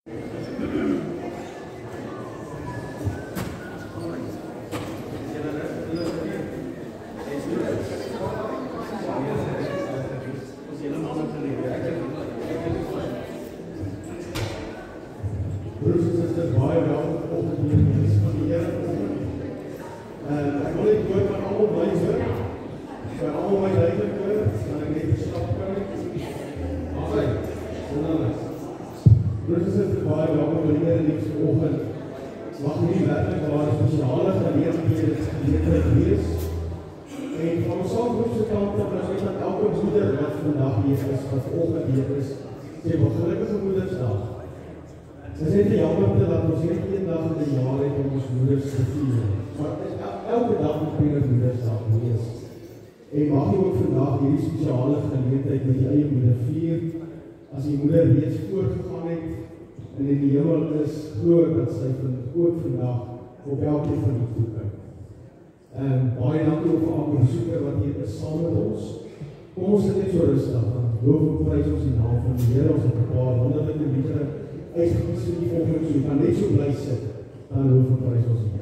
Broers en susters, baie welkom op die diens van die Here vanoggend. Ek wil net hoor van almal bly hoor. Kan almal my duidelik hoor, dan ek net verskaf kan. Alsaai. Broers en susters, baie welkom op die Here diens vanoggend. Mag nie werklik waar spesiale geleentheid wees. En van ons saamgroepse kant af, as weet dat elke moeder wat vandag hier is, wat vanoggend hier is, sê wat gelukkige Moedersdag. Het is net jammer dat ons net een dag in die jaar het om ons moeders te vier. Maar het is elke dag moet weer Moedersdag wees. En mag jy ook vandag hierdie spesiale geleentheid met die eie moeder vier, as die moeder reeds voorgegaan het en in die hemel is, glo dat sy ook vandag op elke van die toekyk. Baie dankie ook vir elke besoeker wat hier is saam met ons. Kom ons sit net so rustig, want loof en prys ons die naam van die Here, ons het 'n paar wonderlike liedere uitgekies in die volgende, so jy kan net so bly sit, dan loof en prys ons die Here.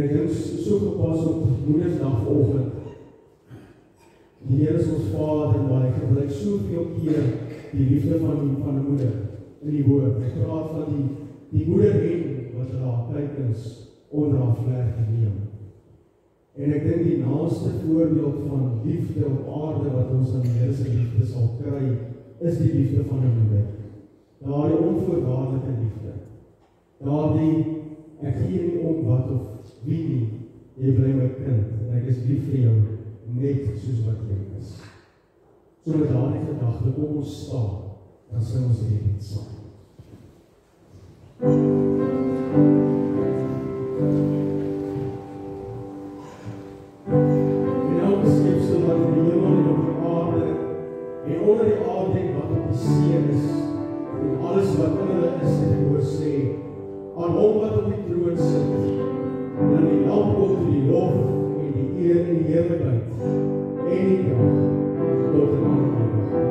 ek dink so gepas op Moedersdag vanoggend. Die Here is ons Vader, maar hy gebruik soveel keer die liefde van 'n moeder in die woord. Hy praat van die moeder wat haar kykens onder haar vlerke neem. En ek dink die naaste voorbeeld van liefde op aarde wat ons aan die Here se liefde sal kry, is die liefde van 'n moeder. Daardie onvoorwaardelike liefde. Daardie, ek gee nie om wat of wie nie, jy bly my kind, en ek is lief vir jou, net soos wat jy is. So met daardie gedagte, kom ons staan, dan sing ons hierdie lied saam. En elke skepsel wat in die hemel en op die aarde, en onder die aarde wat op die see is, en alles wat in hulle is, het ek hoor sê, aan hom wat op die troon sit, en aan die lamp kom toe die lof, en die eer en die heerlikheid, en die krag, tot in alle ewigheid.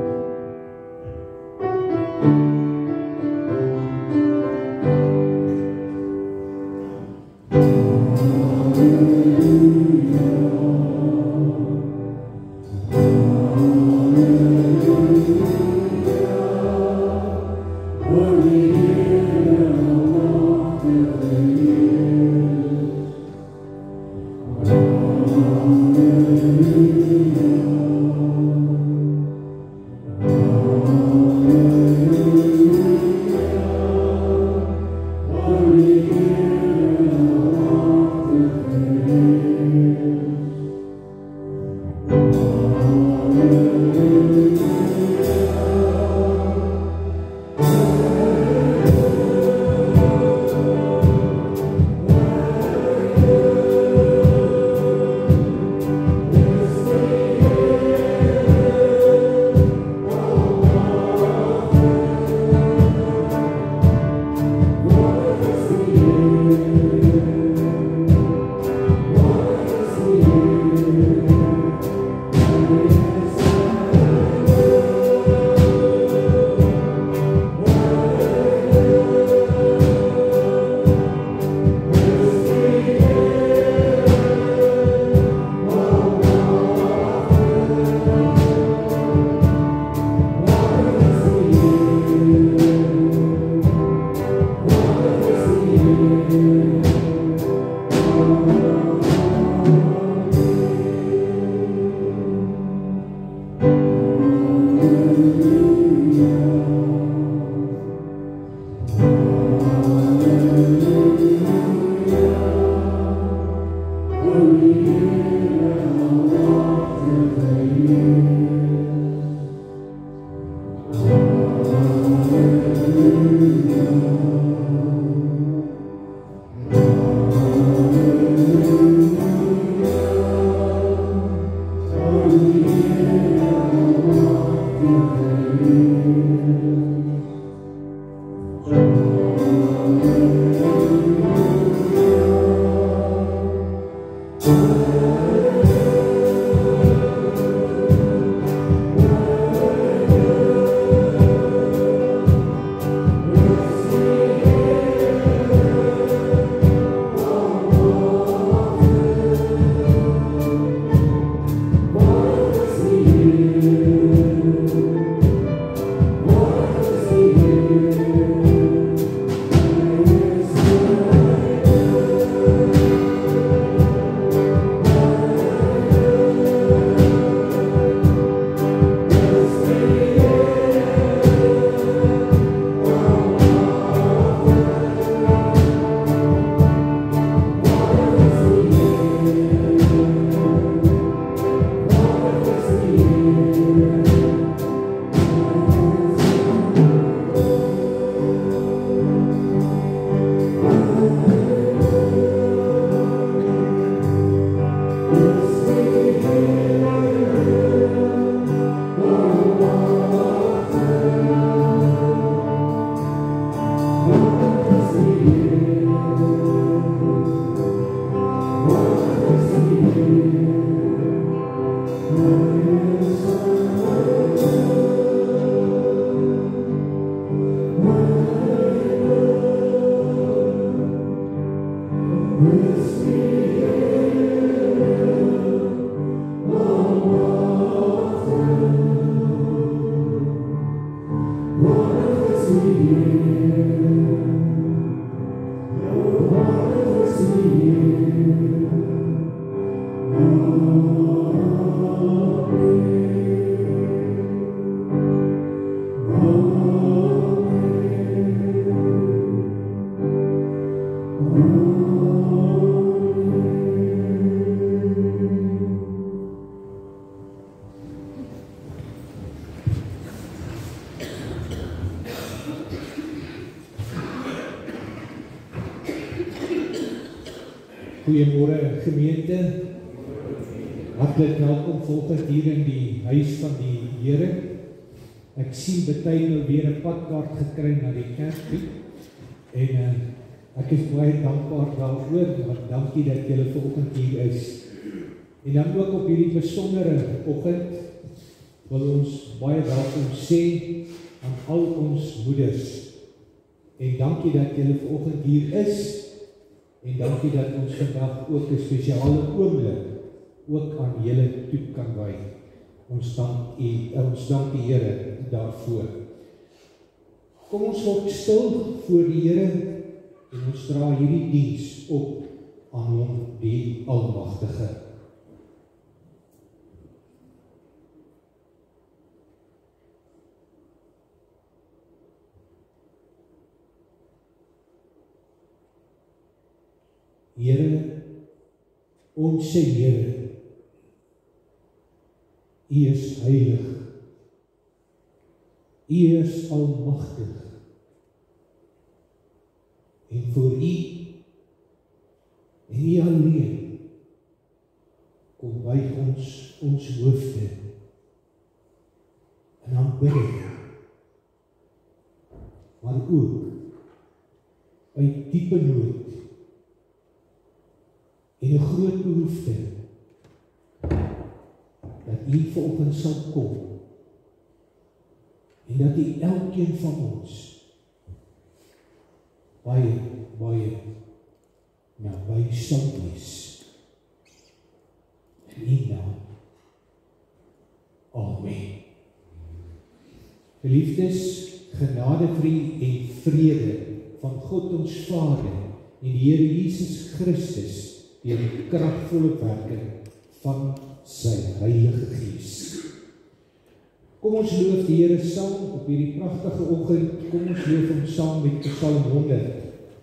With Goeiemôre gemeente. Hartlik welkom volgend hier in die huis van die Here. Ek sien baie nou weer 'n padkaart gekry na die kerk toe. En ek is baie dankbaar daaroor, want dankie dat julle vanoggend hier is. En dan ook op hierdie besondere oggend wil ons baie welkom sê aan al ons moeders. En dankie dat julle vanoggend hier is. En dankie dat ons vandag ook 'n spesiale oomblik ook aan julle toe kan wy. Ons dank die Here daarvoor. Kom ons word stil voor die Here en ons dra hierdie diens op aan hom, die Almagtige. Here, onse Here, U is heilig, U is almagtig, en voor U en U alleen kom buig ons hoofde in aanbidding, maar ook uit diepe nood en 'n groot behoefte dat U vanoggend sal kom en dat U elkeen van ons baie naby sal wees. In U naam. Amen. Geliefdes, genade vir u en vrede van God ons Vader en die Here Jesus Christus deur die kragvolle werking van sy Heilige Gees. Kom ons loof die Here saam op hierdie pragtige oggend. Kom ons loof hom saam met Psalm 100.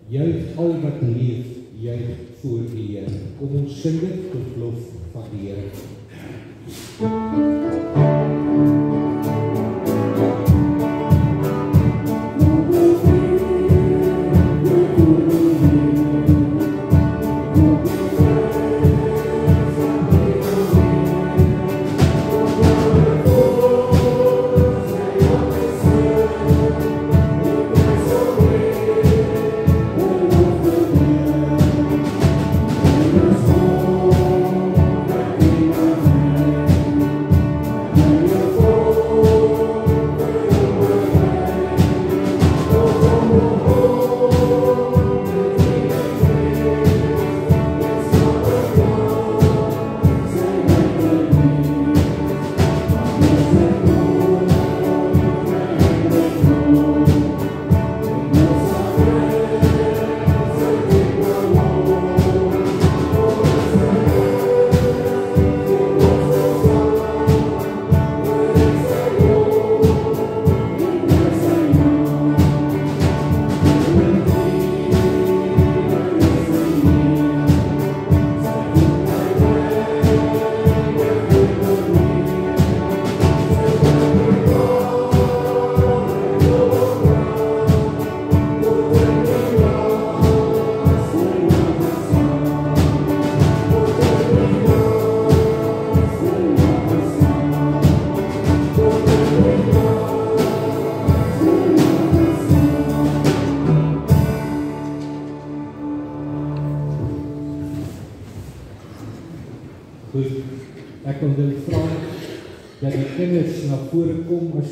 Juig al wat leef, juig voor die Here. Kom ons sing dit tot lof van die Here.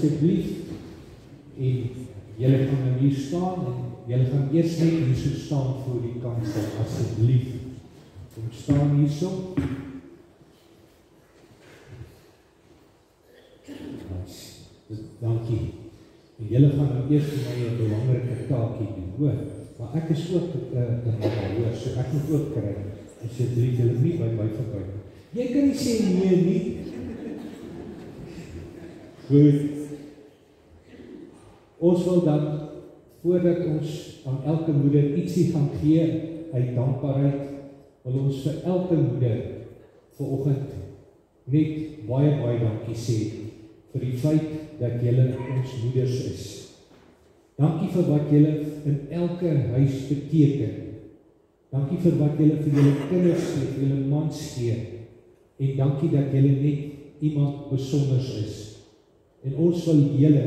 Asseblief, en julle gaan nou hier staan, en julle gaan eers net hier so staan voor die kansel, asseblief. Kom staan hier so. Dankie. En julle gaan nou eers vir my 'n belangrike taakie doen, hoor. Maar ek is ook 'n mamma, hoor, so ek moet ook kry. Asseblief, julle nie by my verby. Jy kan nie sê nee nie. Goed. Ons wil dan, voordat ons aan elke moeder ietsie gaan gee uit dankbaarheid, wil ons vir elke moeder vanoggend net baie dankie sê vir die feit dat julle ons moeders is. Dankie vir wat julle in elke huis beteken. Dankie vir wat julle vir julle kinders gee, vir julle mans gee. En dankie dat julle net iemand besonders is. En ons wil julle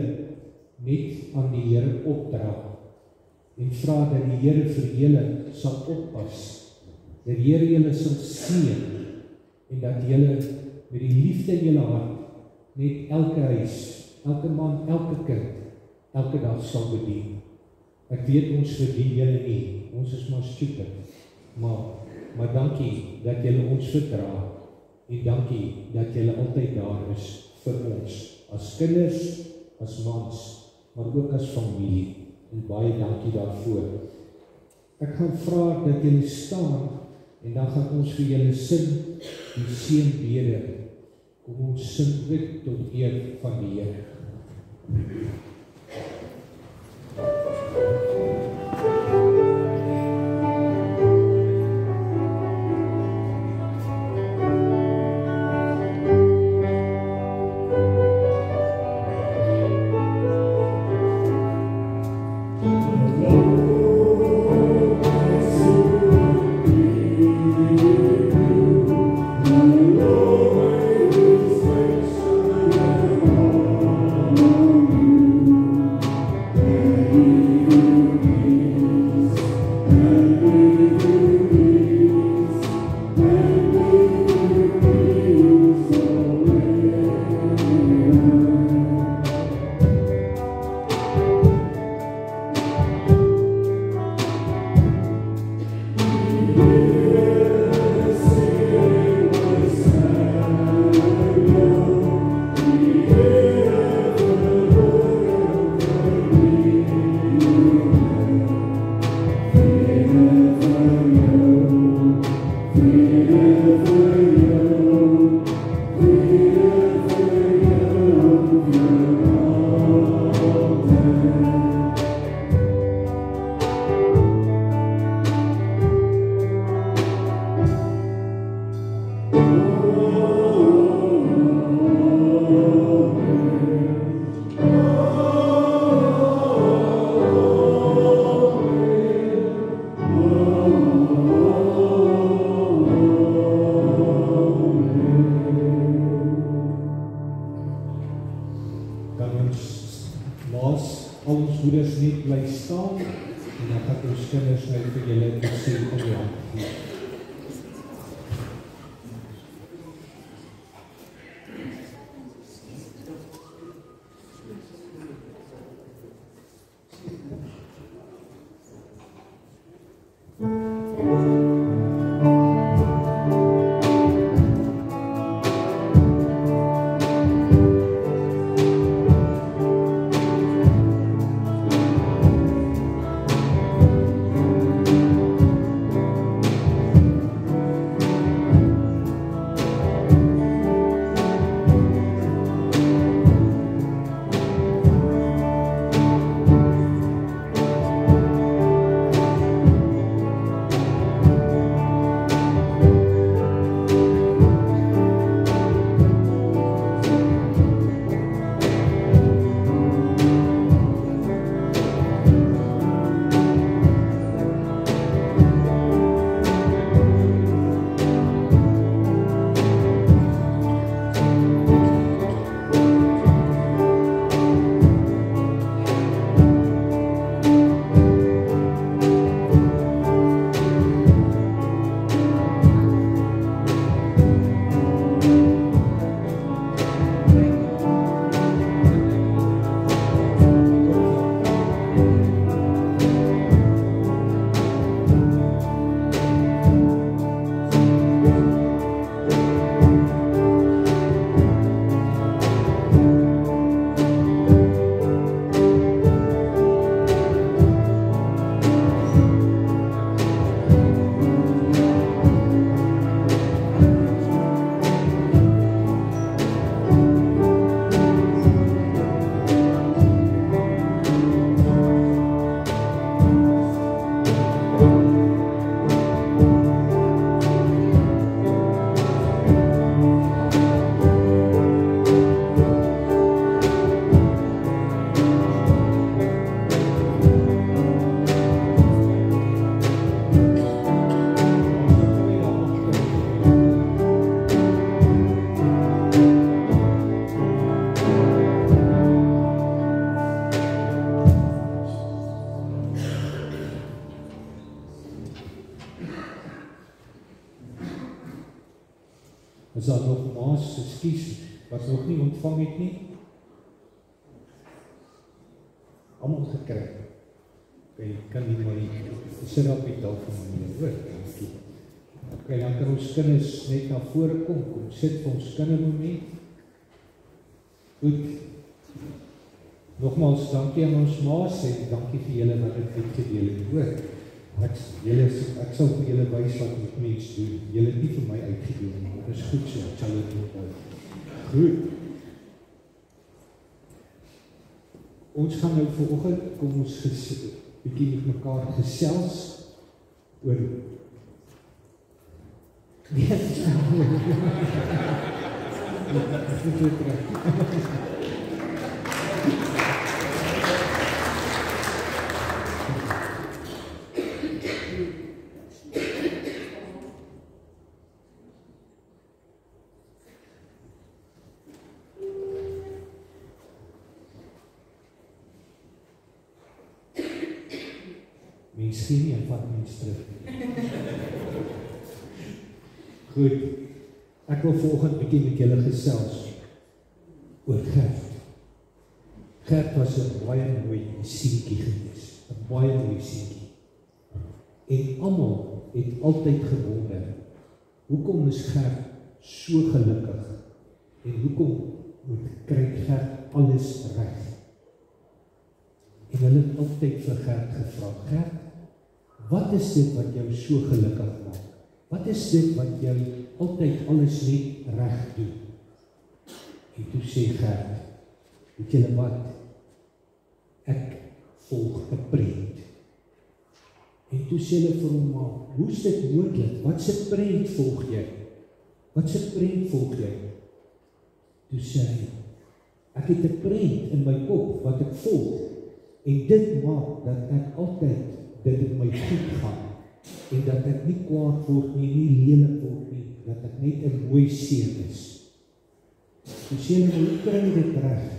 net aan die Here opdra. En vra dat die Here vir julle sal oppas. Dat die Here julle sal seën. En dat julle met die liefde in julle hart net elke huis, elke man, elke kind, elke dag sal bedien. Ek weet ons verdien julle nie, ons is maar stupid. Maar dankie dat julle ons verdra. En dankie dat julle altyd daar is vir ons. As kinders, as mans, maar ook as familie. En baie dankie daarvoor. Ek gaan vra dat julle staan en dan gaan ons vir julle sing die seënbede. Kom ons sing dit tot eer van die Here. Is daar nog maas, ekskuus, wat nog nie ontvang het nie? Almal gekry. Okay, kan nie maar sit op die tafel van meneer, hoor, dankie. Okay, dan kan ons kinders net na vore kom sit vir ons kindermoment. Goed. Nogmaals, dankie aan ons maas en dankie vir julle wat dit uitgedeel het, hoor. Ek sal vir julle wys wat met mens doen. Julle het nie vir my uitgedeel, maar dit is goed so, ek sal dit onthou. Goed. Ons gaan nou vanoggend, kom ons bietjie met mekaar gesels oor mens gee nie en vat mens terug. Goed, ek wil vanoggend bietjie met julle gesels oor Gert. Gert was 'n baie mooi seentjie gewees, 'n baie mooi seentjie. En almal het altyd gewonder, hoekom is Gert so gelukkig? En hoekom kry Gert alles reg? En hulle het altyd vir Gert gevra, Gert, wat is dit wat jou so gelukkig maak? Wat is dit wat jou altyd alles net reg doen? En toe sê Gert, weet julle wat? Ek volg 'n prent. En toe sê hulle vir hom, maar hoe is dit moontlik? Wat se prent volg jy? Wat se prent volg jy? Toe sê hy, ek het 'n prent in my kop wat ek volg. En dit maak dat ek altyd dit met my goed gaan. En dat ek nie kwaad word nie lelik word nie, dat ek net 'n mooi seun is. So sê hulle, hoe kry jy dit reg?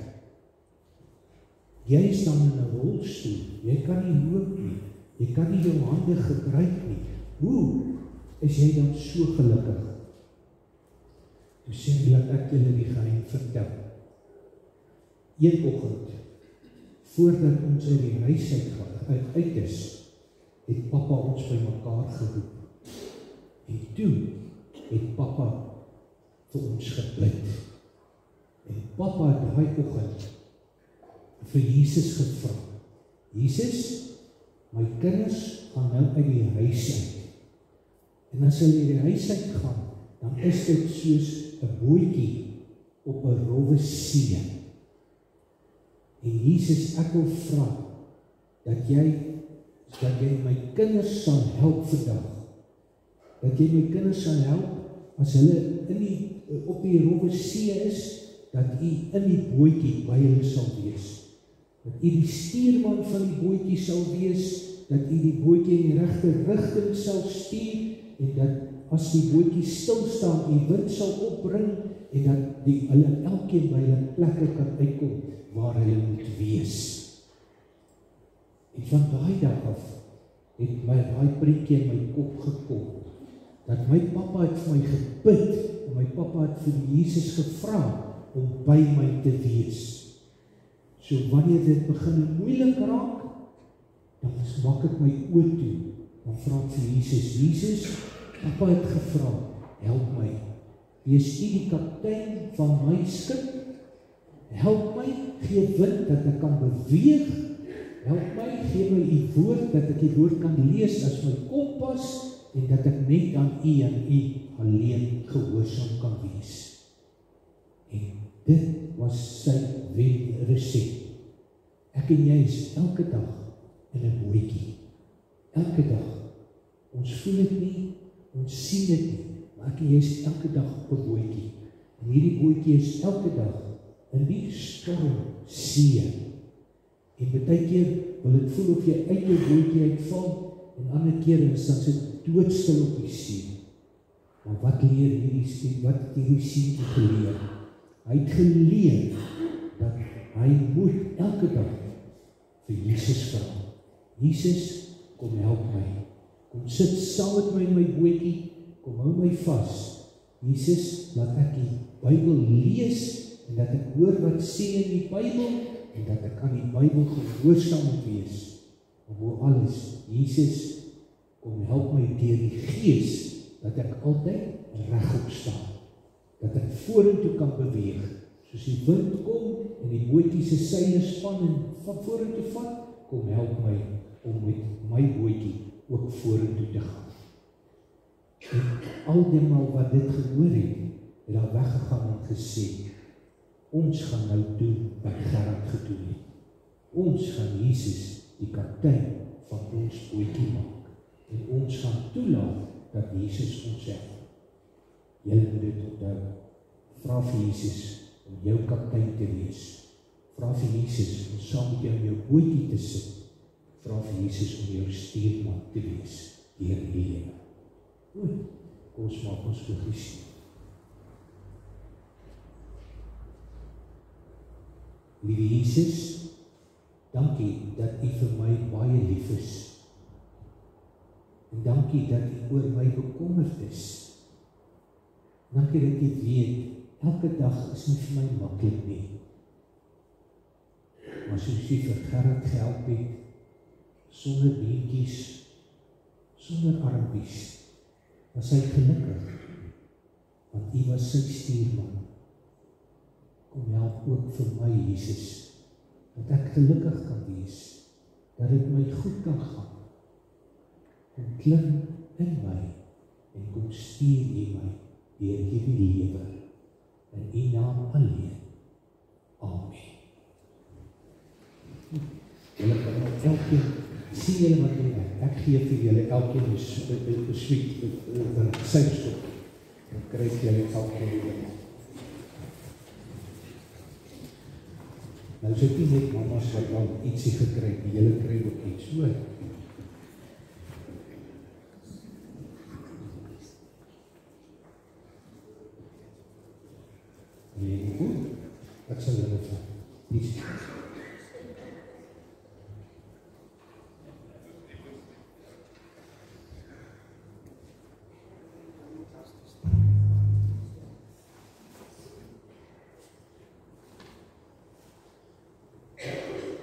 Jy is dan in 'n rolstoel, jy kan nie loop nie, jy kan nie jou hande gebruik nie. Hoe is jy dan so gelukkig? Toe sê hy, laat ek julle die geheim vertel. Een oggend, voordat ons uit die huis uit is, het papa ons by mekaar geroep. En toe het papa vir ons gebid. En papa het daai oggend vir Jesus gevra, Jesus, my kinders gaan nou uit die huis uit. En as hulle uit die huis uit gaan, dan is dit soos 'n bootjie op 'n rowwe see. En Jesus, ek wil vra, dat jy my kinders sal help vandag. Dat jy my kinders sal help, as hulle op die rowwe see is, dat u in die bootjie by hulle sal wees. Dat u die stuurman van die bootjie sal wees, dat u die bootjie in die regte rigting sal stuur, en dat as die bootjie stil staan, die wind sal opbring, en dat hulle elkeen by hulle plekke kan uitkom, waar hulle moet wees. En van daai dag af, het my daai prentjie in my kop gekom, dat my papa het vir my gebid, en my papa het vir Jesus gevra, om by my te wees. So wanneer dit begin moeilik raak, dan maak ek my oë toe, dan vra ek vir Jesus, Jesus, papa het gevra, help my, wees u die kaptein van my skip, help my, gee wind dat ek kan beweeg, help my, gee my u woord, dat ek die woord kan lees as my kompas, en dat ek net aan u en u alleen gehoorsaam kan wees. En dit was sy wenresep. Ek en jy is elke dag in 'n bootjie. Elke dag. Ons voel dit nie, ons sien dit nie, maar ek en jy is elke dag op 'n bootjie. En hierdie bootjie is elke dag in die storm see. En baie keer wil dit voel of jy uit jou bootjie uitval, en ander keer is dan sit doodstil op die see. Maar wat het hierdie see geleer? Hy het geleer dat hy moet elke dag vir Jesus vra. Jesus, kom help my. Kom sit saam met my in my bootjie, kom hou my vas. Jesus, laat ek die Bybel lees en dat ek hoor wat sê in die Bybel en dat ek aan die Bybel gehoorsaam moet wees. Maar hoe alles, Jesus, kom help my deur die Gees dat ek altyd regop staan, dat ek vorentoe kan beweeg, soos die wind kom en die bootjie se seile span en van vorentoe vat, kom help my om met my bootjie ook vorentoe te gaan. En aldemal wat dit gehoor het, het daar weggegaan en gesê, ons gaan nou doen wat Gerard gedoen het. Ons gaan Jesus die kaptein van ons bootjie maak. En ons gaan toelaat dat Jesus ons help. Julle moet dit onthou. Vra vir Jesus om jou kaptein te wees. Vra vir Jesus om saam met jou in jou bootjie te sit. Vra vir Jesus om jou stuurman te wees deur die lewe. Goed, kom ons maak ons oogies. Liewe Jesus, dankie dat U vir my baie lief is. En dankie dat U oor my bekommerd is. Dankie dat U weet, elke dag is nie vir my maklik nie. Maar soos U vir Gerard gehelp het, sonder beentjies, sonder armpies, was hy gelukkig, want U was sy stuurman. Kom help ook vir my, Jesus, dat ek gelukkig kan wees, dat dit my goed kan gaan. Kom klim in my, en kom stuur U my, deur hierdie lewe, in U naam alleen. Amen. Julle kan nou elkeen, sien julle wat julle werk, ek gee vir julle elkeen een sweet, een sypstok, en krijg julle elkeen julle. Nou is dit nie net mamas wat al ietsie gekry, die julle kry ook iets, hoor. Nee, goed, wat sal julle van? Iets.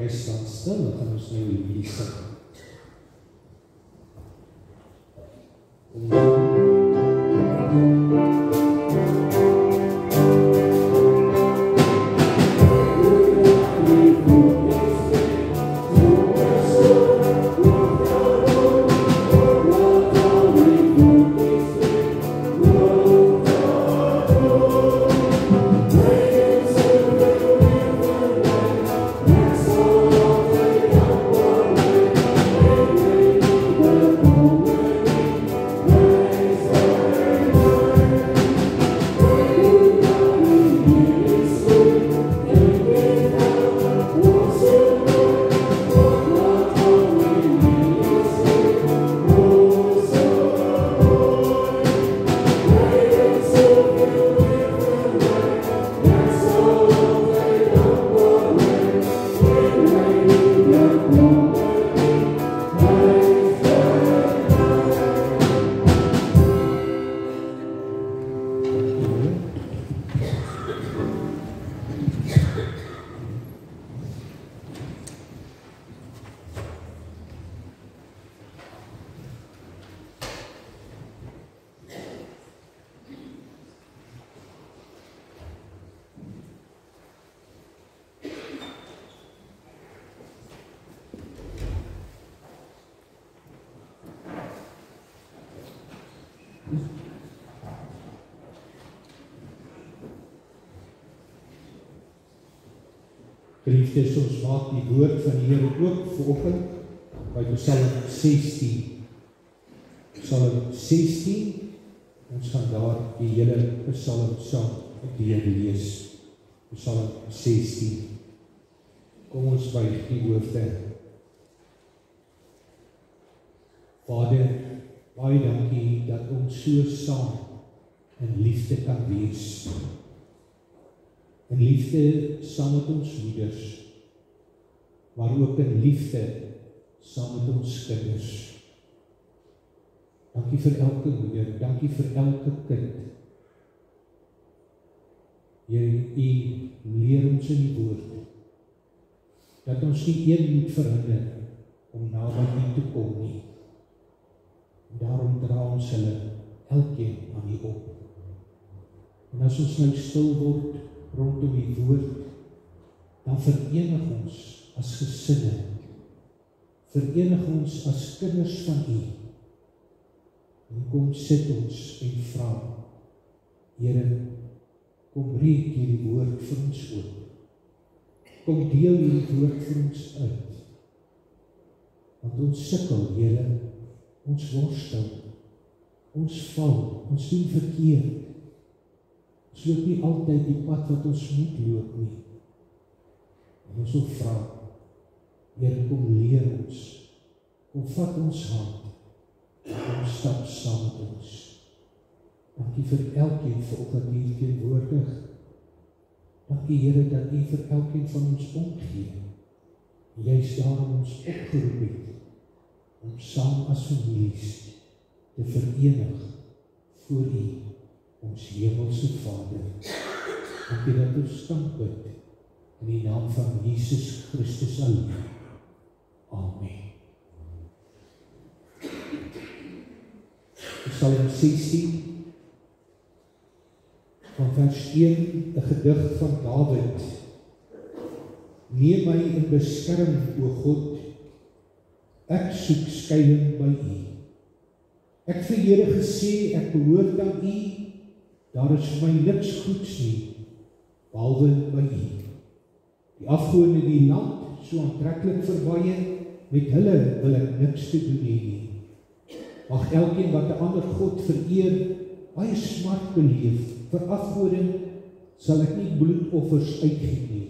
Hy staan stil, dan gaan ons nou hier sit. Geliefdes, ons maak die woord van die Here ook vanoggend by Psalm 16. Psalm 16, ons gaan daar die hele Psalm saam deur lees. Psalm 16. Kom ons buig die hoofde. Vader, baie dankie dat ons so saam in liefde kan wees. In liefde saam met ons moeders, maar ook in liefde saam met ons kinders. Dankie vir elke moeder, dankie vir elke kind, Here, U leer ons in die woord, dat ons nie een moet verhinder om naby U te kom nie. Daarom dra ons hulle elkeen aan U op. En as ons nou stil word rondom die woord, dan verenig ons as gesinne, verenig ons as kinders van U. En kom sit ons en vra, Here, kom breek hierdie woord vir ons oop. Kom deel hierdie woord vir ons uit. Want ons sukkel, Here, ons worstel, ons val, ons doen verkeerd. Ons loop nie altyd die pad wat ons moet loop nie. En ons wil vra, Here, kom leer ons, kom vat ons hand, kom stap saam met ons. Dankie vir elkeen vanoggend hier teenwoordig. Dankie, Here, dat U vir elkeen van ons omgee. Juist daarom ons opgeroep het, om saam as families te verenig voor U, ons hemelse Vader. Dankie dat ons kan bid in die naam van Jesus Christus alleen. Amen. Psalm 16 van vers 1, 'n gedig van Dawid. Neem my in beskerming, o God, ek soek skuiling by U. Ek vir Here gesê, ek behoort aan U, daar is vir my niks goeds nie, behalwe by U. Die afgode in die land, so aantreklik verbaie, met hulle wil ek niks te doen hê nie. Mag elkeen wat 'n ander God vereer, baie smart beleef. Vir afgode sal ek nie bloedoffers uitgiet nie.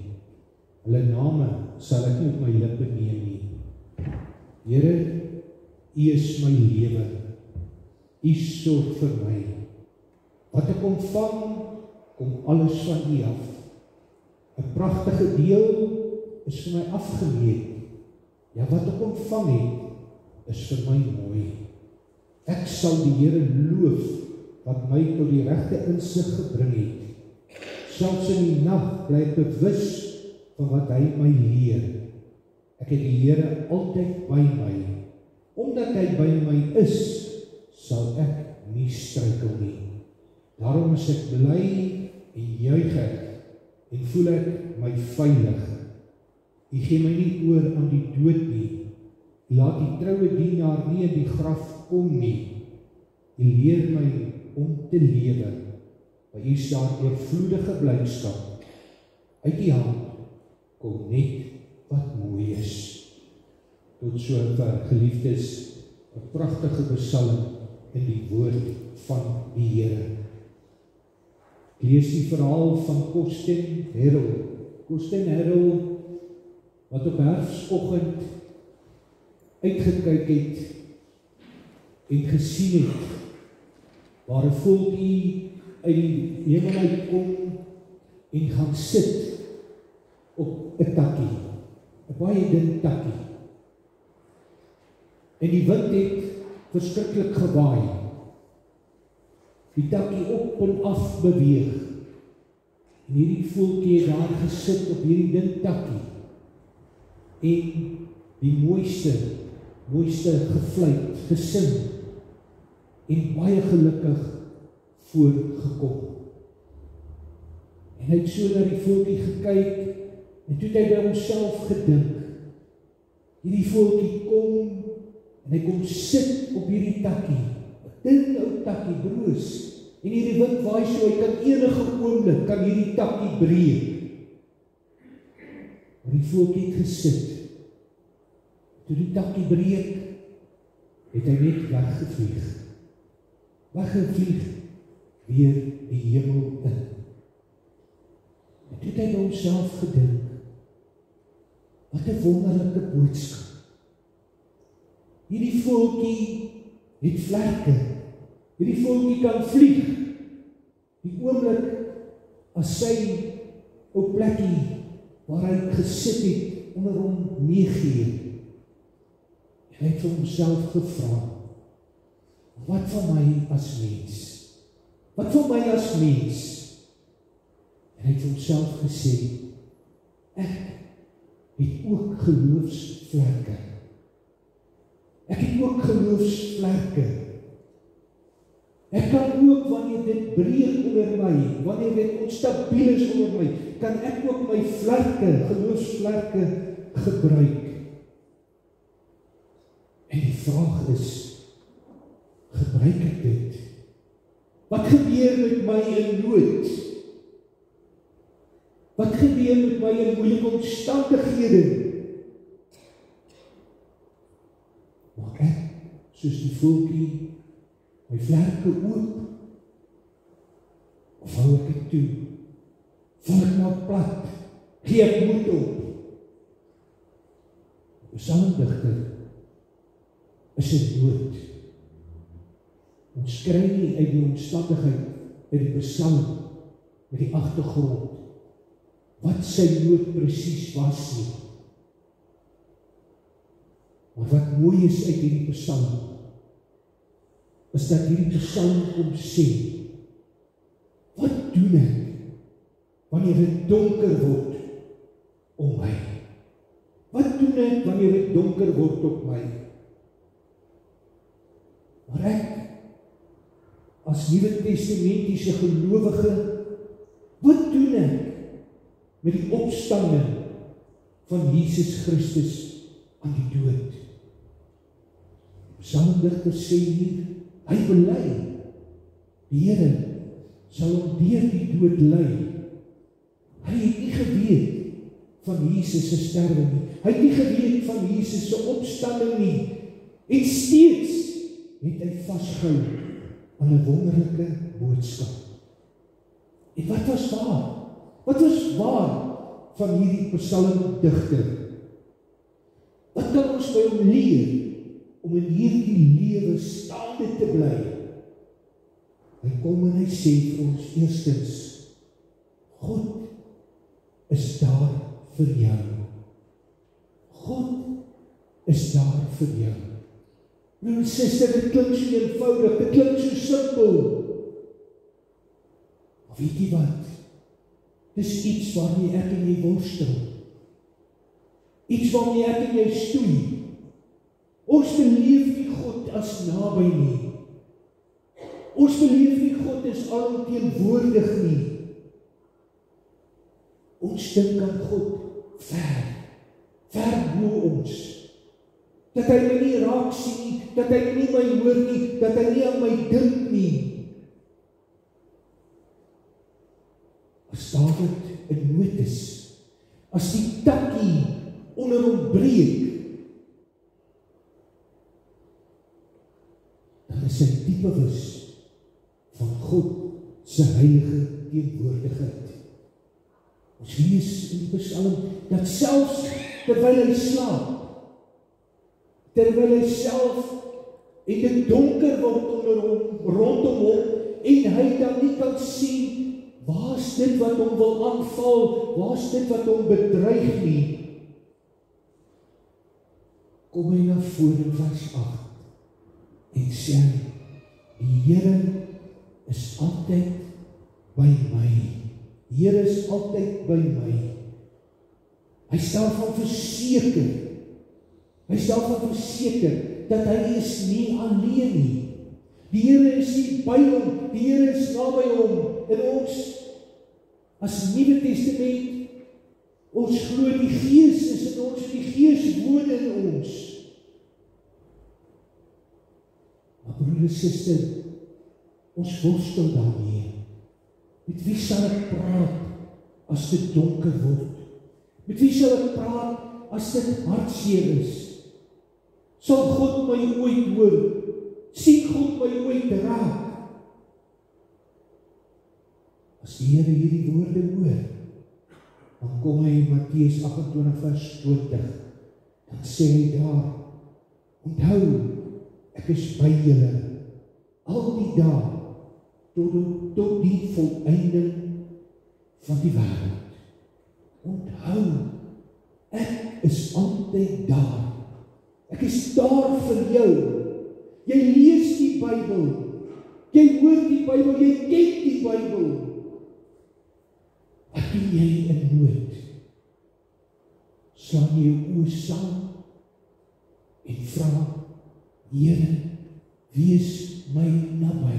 Hulle name sal ek nie op my lippe neem nie. Here, U is my lewe. U sorg vir my. Wat ek ontvang, kom alles van U af. 'n pragtige deel is vir my afgemeet. Ja, wat ek ontvang het, is vir my mooi. Ek sal die Here loof, wat my tot die regte insig gebring het. Selfs in die nag bly ek bewus van wat hy my leer. Ek het die Here altyd by my. Omdat hy by my is, sal ek nie struikel nie. Daarom is ek bly en juig ek en voel ek my veilig. U gee my nie oor aan die dood nie. U laat die troue dienaar nie in die graf kom nie. U leer my om te lewe. By U staan eervloedige blydskap. Uit U hand kom net wat mooi is. Tot sover, geliefdes, 'n pragtige psalm in die woord van die Here. Ek lees die verhaal van Kosten Harold. Kosten Harold, wat op herfstoggend uitgekyk het en gesien het waar 'n voeltjie uit die hemel uitkom en gaan sit op 'n takkie, 'n baie dun takkie. En die wind het verskriklik gewaai. Die takkie op en af beweeg. En hierdie voeltjie het daar gesit op hierdie dun takkie. En die mooiste gefluit, gesing en baie gelukkig voorgekom. En hy het so na die voeltjie gekyk en toe het hy by homself gedink. Hierdie voeltjie kom en hy kom sit op hierdie takkie, 'n dun ou takkie, broos. En hierdie wind waai so, hy kan enige oomblik kan hierdie takkie breek. Maar die voeltjie het gesit. Toe die takkie breek, het hy net weggevlieg. Weggevlieg weer die hemel in. En toe het hy by homself gedink, wat 'n wonderlike boodskap. Hierdie voeltjie het vlerke. Hierdie voeltjie kan vlieg. Die oomblik as sy op plekkie waar hy gesit het onder hom meegee. Hy het vir homself gevra, wat van my as mens? Wat van my as mens? En hy homself gesê, ek het ook geloofsvlerke. Ek het ook geloofsvlerke. Ek kan ook, wanneer dit breek onder my, wanneer dit onstabiel is onder my, kan ek ook my vlerke, geloofsvlerke gebruik. En die vraag is, gebruik ek dit? Wat gebeur met my in nood? Wat gebeur met my in moeilike omstandighede? Maak ek, soos die voeltjie, my vlerke oop? Of hou ek het toe? Val ek maar plat? Gee ek moed op? Die psalmdigter is in nood. Ons kry nie uit die omstandigheid, uit die psalm, met die agtergrond, wat sy nood presies was nie. Maar wat mooi is uit hierdie psalm, is dat hierdie psalm kom sê, wat doen ek, wanneer dit donker word om my? Wat doen ek, wanneer dit donker word op my? Maar ek, as Nuwe Testamentiese gelowige, wat doen ek met die opstanding van Jesus Christus aan die dood? Die psalmdigter sê hier, hy bely, die Here sal hom deur die dood lei. Hy het nie geweet van Jesus se sterwe nie. Hy het nie geweet van Jesus se opstanding nie. En steeds het hy vasgehou aan 'n wonderlike boodskap. En wat was waar? Wat was waar van hierdie psalmdigter? Wat kan ons by hom leer om in hierdie lewe staande te bly? Hy kom en hy sê vir ons eerstens, God is daar vir jou. God is daar vir jou. Broer en suster, dit klink so eenvoudig, dit klink so simpel. Maar weet jy wat? Dis iets waarmee ek en jy worstel. Iets waarmee ek en jy stoei. Ons beleef nie God as naby nie. Ons beleef nie God as alomteenwoordig nie. Ons dink aan God ver bo ons. Dat hy my nie raak sien nie, dat hy nie my hoor nie, dat hy nie aan my dink nie. As Dawid in nood is, as die takkie onder hom breek, dan is hy diep bewus van God se heilige teenwoordigheid. Ons lees in die Psalm dat selfs terwyl hy slaap, terwyl hy self en dit donker word onder hom, rondom hom, en hy dan nie kan sien, waar is dit wat hom wil aanval, waar is dit wat hom bedreig nie, kom hy na vore in vers 8 en sê, die Here is altyd by my. Die Here is altyd by my. Hy stel van verseker, dat hy is nie alleen nie. Die Here is nie by hom, die Here is naby hom. En ons, as Nuwe Testament, ons glo die Gees is in ons, en die Gees woon in ons. Maar broer en suster, ons worstel daarmee. Met wie sal ek praat as dit donker word? Met wie sal ek praat as dit hartseer is? Sal God my ooit hoor? Sien God my ooit raak? As die Here hierdie woorde hoor, dan kom hy in Matteus 28 vers 20, dan sê hy daar, onthou, ek is by julle, al die dae, tot die volëinding van die wêreld. Onthou, ek is altyd daar. Ek is daar vir jou. Jy lees die Bybel. Jy hoor die Bybel, jy ken die Bybel. Wat ek en jy in nood, slaan jy jou oë saam en vra, Here, wees my naby.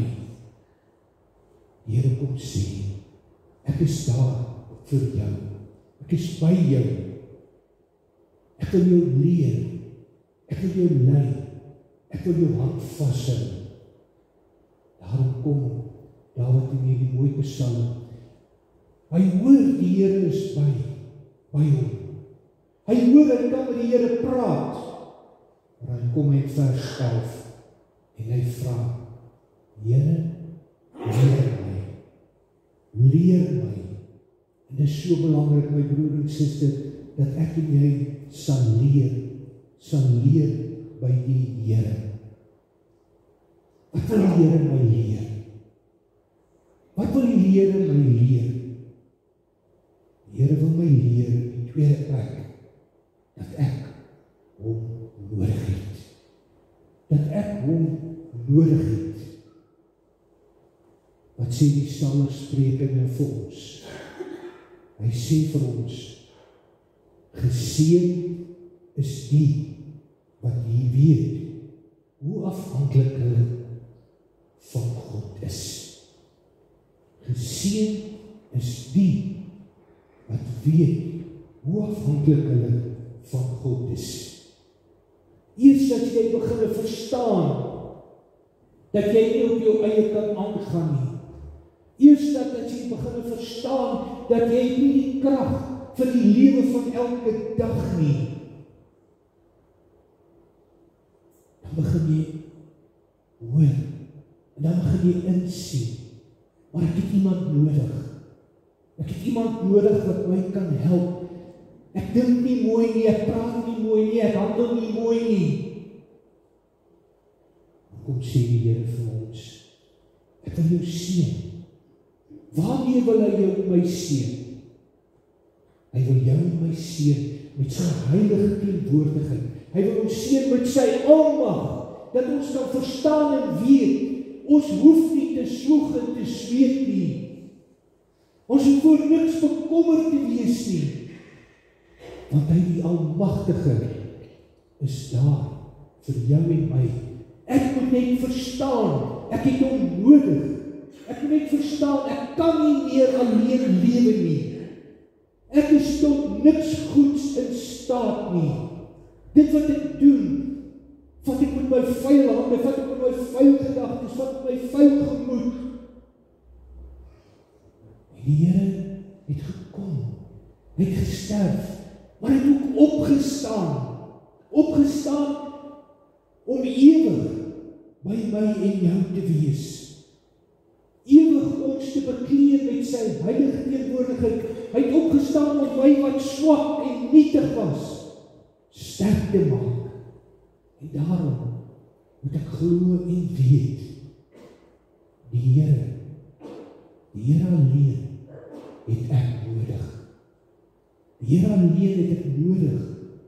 Here kom sê, ek is daar vir jou, ek is by jou, ek wil jou leer, ek wil jou lei, ek wil jou hand vashou. Daarom kom Dawid in hierdie mooi psalm. Hy hoor die Here is by hom. Hy hoor hy kan met die Here praat. Maar hy kom in vers 11 en hy vra, Here, leer my. En dit is so belangrik, my broer en suster, dat ek en jy sal leer by die Here. Wat wil die Here my leer? Wat wil die Here my leer? Die Here wil my leer in die tweede plek, dat ek hom nodig het. Dat ek hom nodig het. Wat sê die Psalmsprekinge vir ons? Hy sê vir ons, geseën is die wat hier weet hoe afhanklik hulle van God is. Geseën is die wat weet hoe afhanklik hulle van God is. Eers as jy begin verstaan dat jy nie op jou eie kan aangaan nie. Eers dat jy begin verstaan dat jy nie die krag vir die lewe van elke dag nie. Dan begin jy hoor en dan begin jy insien. Maar ek het iemand nodig. Ek het iemand nodig wat my kan help. Ek dink nie mooi nie, ek praat nie mooi nie, ek handel nie mooi nie. Kom sê die Here vir ons, ek wil jou seën. Waarmee wil hy jou my seën? Hy wil jou en my seën met sy heilige teenwoordigheid. Hy wil ons seën met sy almag, dat ons kan verstaan en weet, ons hoef nie te soeg en te sweet nie. Ons hoef voor niks bekommerd te wees nie. Want hy die Almagtige is daar vir jou en my. Ek moet net verstaan, ek het hom nodig. Ek moet net verstaan, ek kan nie meer alleen lewe nie. Ek is tot niks goeds in staat nie. Dit wat ek doen, vat ek met my vuil hande, vat ek met my vuil gedagtes, vat ek met my vuil gemoed. En die Here het gekom, het gesterf, maar hy het ook opgestaan om ewig by my en jou te wees. Ewig ons te bekleed met sy heilige teenwoordigheid. Hy het opgestaan om my wat swak en nietig was, sterk te maak. En daarom moet ek glo en weet, die Here alleen het ek nodig. Die Here alleen het ek nodig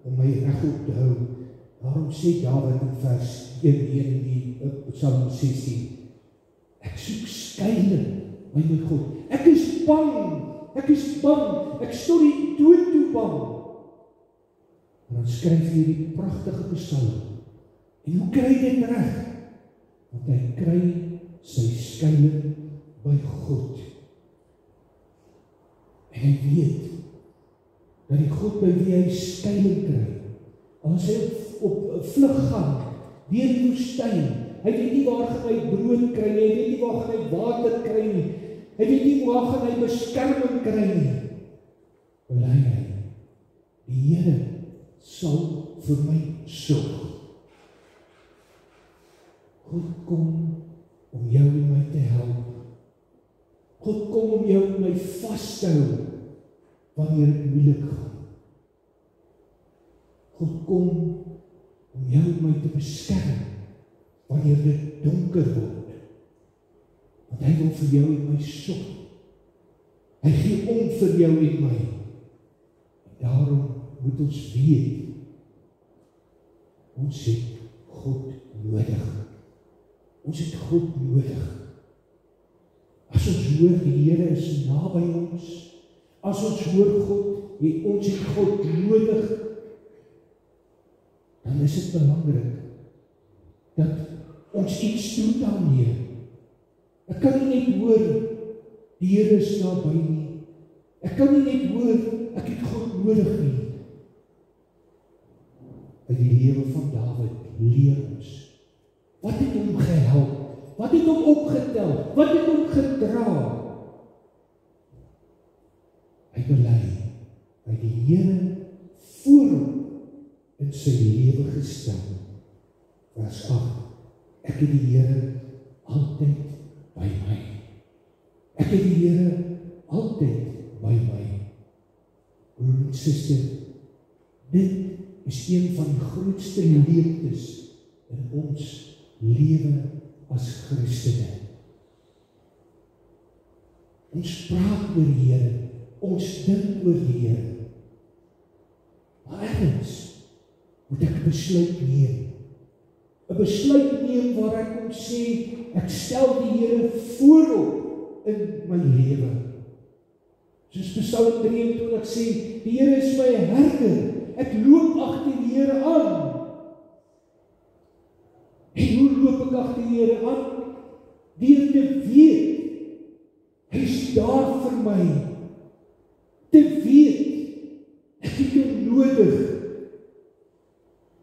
om my regop te hou. Daarom sê Dawid in vers 1 in die Psalm 16, ek soek skuilings by my God. Ek is bang, ek stor die dood toe bang. En dan skryf hy die pragtige psalm. En hoe kry dit reg? Want hy kry sy skuilings by God. En hy weet dat die God by wie hy skuilings kry, as hy op vlug gaan, deur die woestyn, hy weet nie waar gaan hy brood kry nie, hy weet nie waar gaan hy water kry nie, hy weet nie waar gaan hy beskerming kry nie. Bely hy, die Here sal vir my sorg. God kom om jou en my te help. God kom om jou en my vas te hou wanneer dit moeilik gaan. God kom om jou en my te beskerm wanneer dit donker word. Want hy wil vir jou en my sorg. Hy gee om vir jou en my. En daarom moet ons weet, ons het God nodig. Ons het God nodig. As ons hoor die Here is naby ons, as ons hoor God, ons het God nodig, dan is dit belangrik dat ons iets doen daarmee. Ek kan nie net hoor, die Here is naby nie. Ek kan nie net hoor, ek het God nodig nie. Uit die lewe van Dawid leer ons, wat het hom gehelp? Wat het hom opgetel? Wat het hom gedra? Hy bely, hy die Here voor hom in sy lewe gestel. Vers 8, ek het die Here altyd by my. Ek het die Here altyd by my. Broer en suster, dit is een van die grootste leemtes in ons lewe as Christene. Ons praat oor die Here, ons dink oor die Here. Maar ergens moet ek 'n besluit neem. 'n Besluit neem waar ek kom sê, ek stel die Here voorop in my lewe. Soos Psalm 23 sê, die Here is my herder, ek loop agter die Here aan. En hoe loop ek agter die Here aan? Deur te weet, hy is daar vir my. Te weet, ek het hom nodig.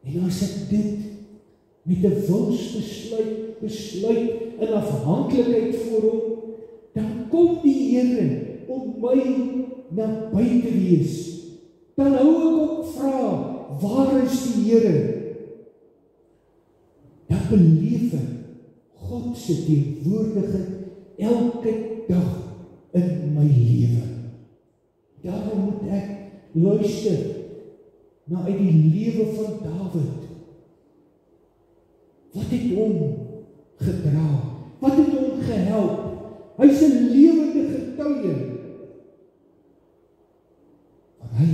En as ek dit met 'n wilsbesluit in afhanklikheid voor hom, dan kom die Here om my naby te wees. Dan hou ek op vra, waar is die Here? Dan beleef ek God se teenwoordigheid elke dag in my lewe. Daarom moet ek luister na uit die lewe van Dawid. Wat het hom gedra? Wat het hom gehelp? Hy is 'n lewende getuie. Want hy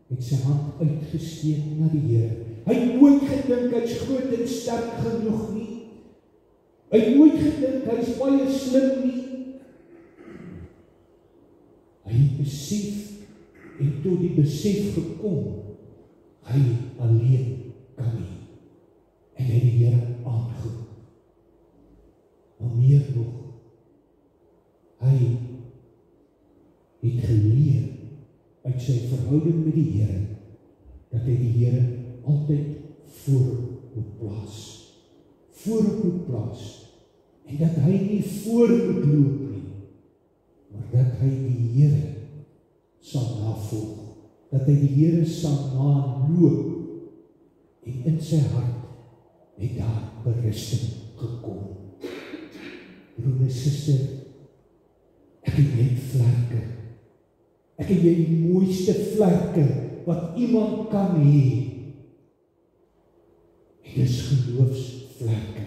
het sy hand uitgesteek na die Here. Hy het nooit gedink hy is groot en sterk genoeg nie. Hy het nooit gedink hy is baie slim nie. Hy het besef en tot die besef gekom, hy alleen kan nie. En hy het die Here aangeroep. Maar meer nog, hy het geleer uit sy verhouding met die Here, dat hy die Here altyd voorop moet plaas. Voorop moet plaas. En dat hy nie voor moet loop nie, maar dat hy die Here sal navolg. Dat hy die Here sal naloop. En in sy hart het daar berusting gekom. Broer en suster, ek het net vlerke. Ek het die mooiste vlerke wat iemand kan hê. En dis geloofsvlerke.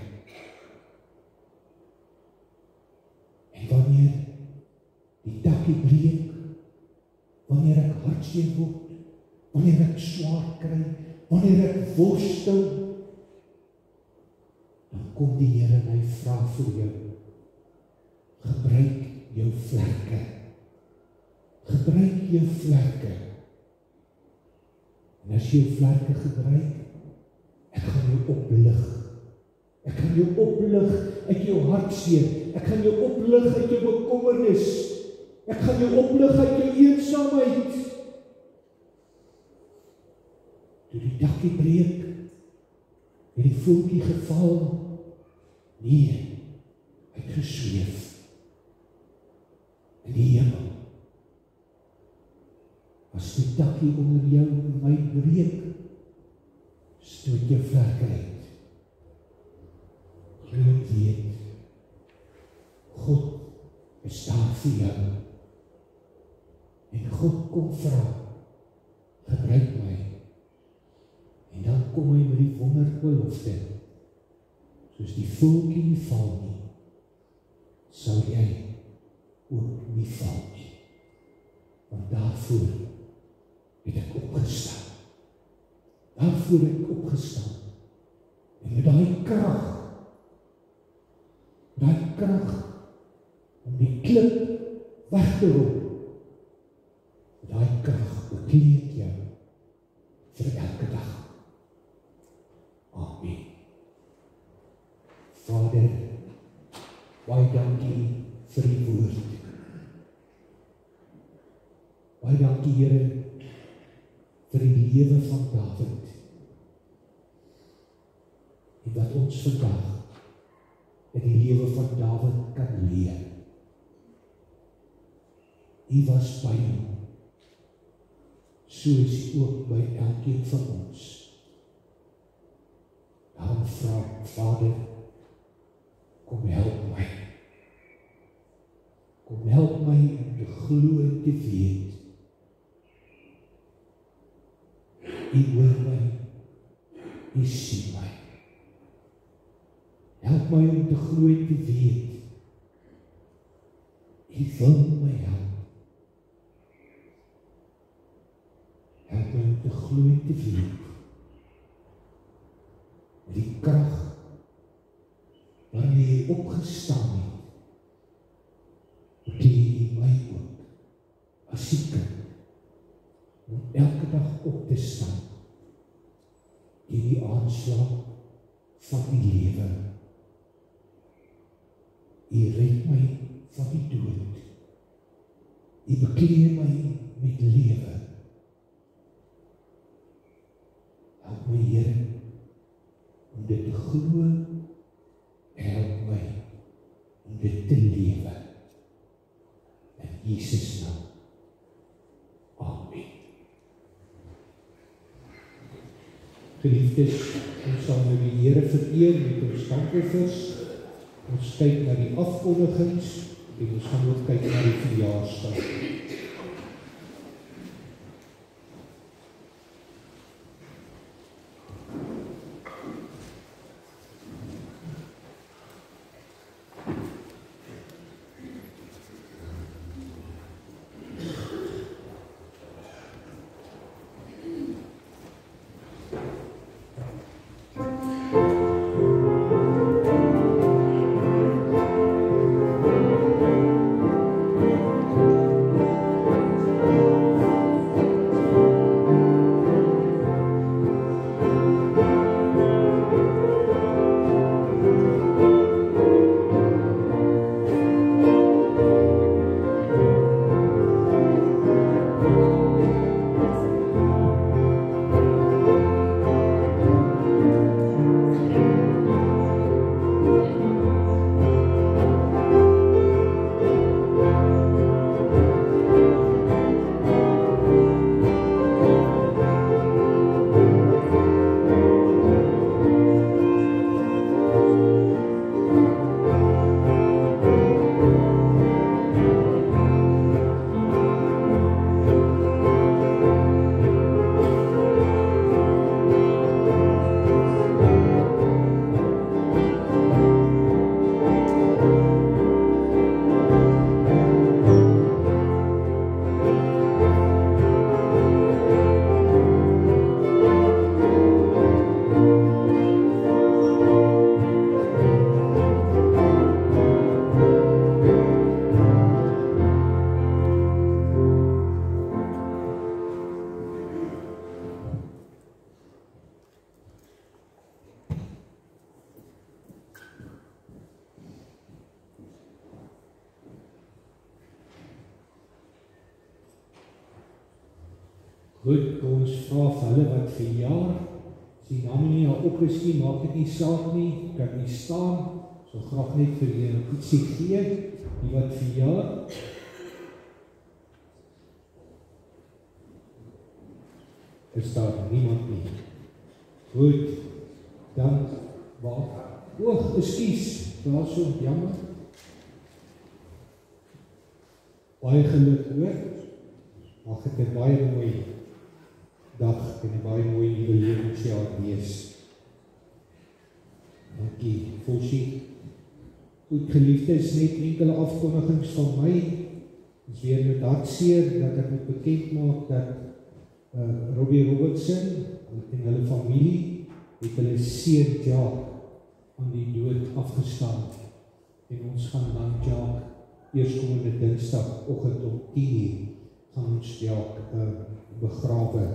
En wanneer die takkie breek, wanneer ek hartseer word, wanneer ek swaar kry, wanneer ek worstel, dan kom die Here en hy vra vir jou, gebruik jou vlerke. Gebruik jou vlerke. En as jy jou vlerke gebruik, ek gaan jou oplig. Ek gaan jou oplig uit jou hartseer. Ek gaan jou oplig uit jou bekommernis. Ek gaan jou oplig uit jou eensaamheid. Toe die dakkie breek, het die voeltjie geval. Nee, hy het gesweef in die hemel. As die dakkie onder jou en my breek, stoot jou vlerke uit. Glo weet, God is daar vir jou. En God kom vra, gebruik my. En dan kom hy met die wonderbelofte, soos die voeltjie nie val nie, sal jy ook nie val nie. Want daarvoor het ek opgestaan. Daarvoor het ek opgestaan. En met daai krag om die klip weg te rol, daai krag bekleed jou vir elke dag. Amen. Vader, baie dankie vir die woord. Baie dankie, Here, vir die lewe van Dawid. En wat ons vandag in die lewe van Dawid kan leer. U was by hom, soos ook by elkeen van ons. Daarom vra ek, Vader, kom help my. Kom help my om te glo en te weet. U hoor my, u sien my. Help my om te glo en te weet. U wil my help. Help my om te glo en te weet. Die krag waarmee jy opgestaan het, bekleed jy my ook as die kind, om elke dag op te staan in die aanslag van die lewe. U red my van die dood. U bekleed my met lewe. Help my, Here, om dit te glo, help my om dit te lewe. In Jesus naam. Amen. Geliefdes, ons sal nou die Here vereer met ons dankoffers. Ons kyk na die afkondigings en ons gaan ook kyk na die verjaarsdag. Goed, kom ons vra vir hulle wat verjaar. As die naam nie al opgeskryf, maak dit nie saak nie, kan nie staan. So graag net vir julle ietsie gee, die wat verjaar. Is daar niemand nie. Goed, dan wacht. Ekskuus, daar so jammer. Baie geluk hoor. Mag dit 'n baie mooi dag en 'n baie mooi nuwe lewensjaar wees. Dankie, Forsie. Goed, geliefdes, net enkele afkondigings van my. Dis weer met hartseer dat ek moet bekend maak dat Robbie Robertson en hulle familie het hulle seun Jacques aan die dood afgestaan. En ons gaan dan Jacques eerskomende Dinsdagoggend om 10:00 gaan ons dalk begrawe.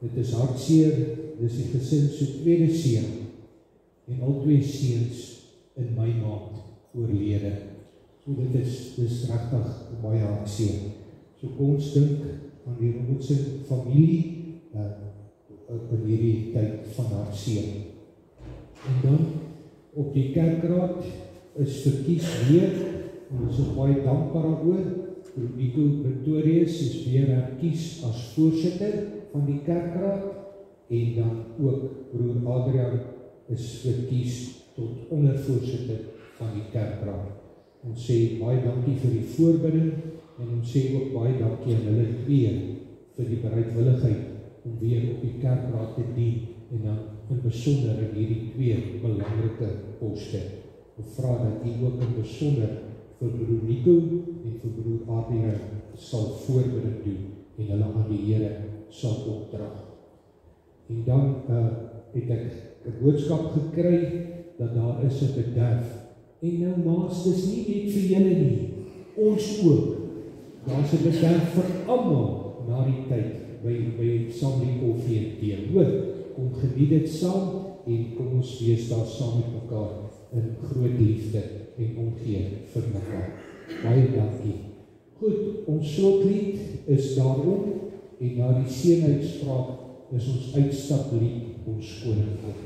Dit is hartseer, dis die gesin se tweede seun, en al twee seuns in my maand oorlede. So dit is regtig baie hartseer. So kom ons dink aan die Robertson familie in hierdie tyd van hartseer. En dan op die kerkraad is verkies weer, en ons is baie dankbaar daaroor. Nico Pretorius is weer herkies as voorsitter van die kerkraad, en dan ook broer Adrian is verkies tot ondervoorsitter van die kerkraad. Ons sê baie dankie vir die voorbinding, en ons sê ook baie dankie aan hulle twee vir die bereidwilligheid om weer op die kerkraad te dien, en dan in besonder in hierdie twee belangrike poste. Ons vra dat u ook in besonder vir broer Nico en vir broer Adrian sal voorbinding doen, en hulle aan die Here sal opdra. En dan het ek 'n boodskap gekry dat daar is 'n bederf. En nou maas, dis nie net vir julle nie, ons ook. Daar is 'n bederf vir almal na die tyd by saam die koffie en tee. Hoor, kom geniet dit saam en kom ons wees daar saam met mekaar in groot liefde en omgee vir mekaar. Baie dankie. Goed, ons slotlied is daarom, en na die seënuitspraak is ons uitstaplied ons koning God.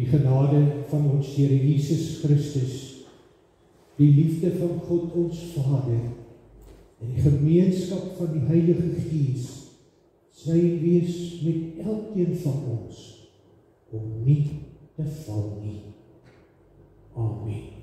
Die genade van ons Here Jesus Christus, die liefde van God ons Vader, en die gemeenskap van die Heilige Gees, sy wees met elkeen van ons, om nie te val nie. Amen.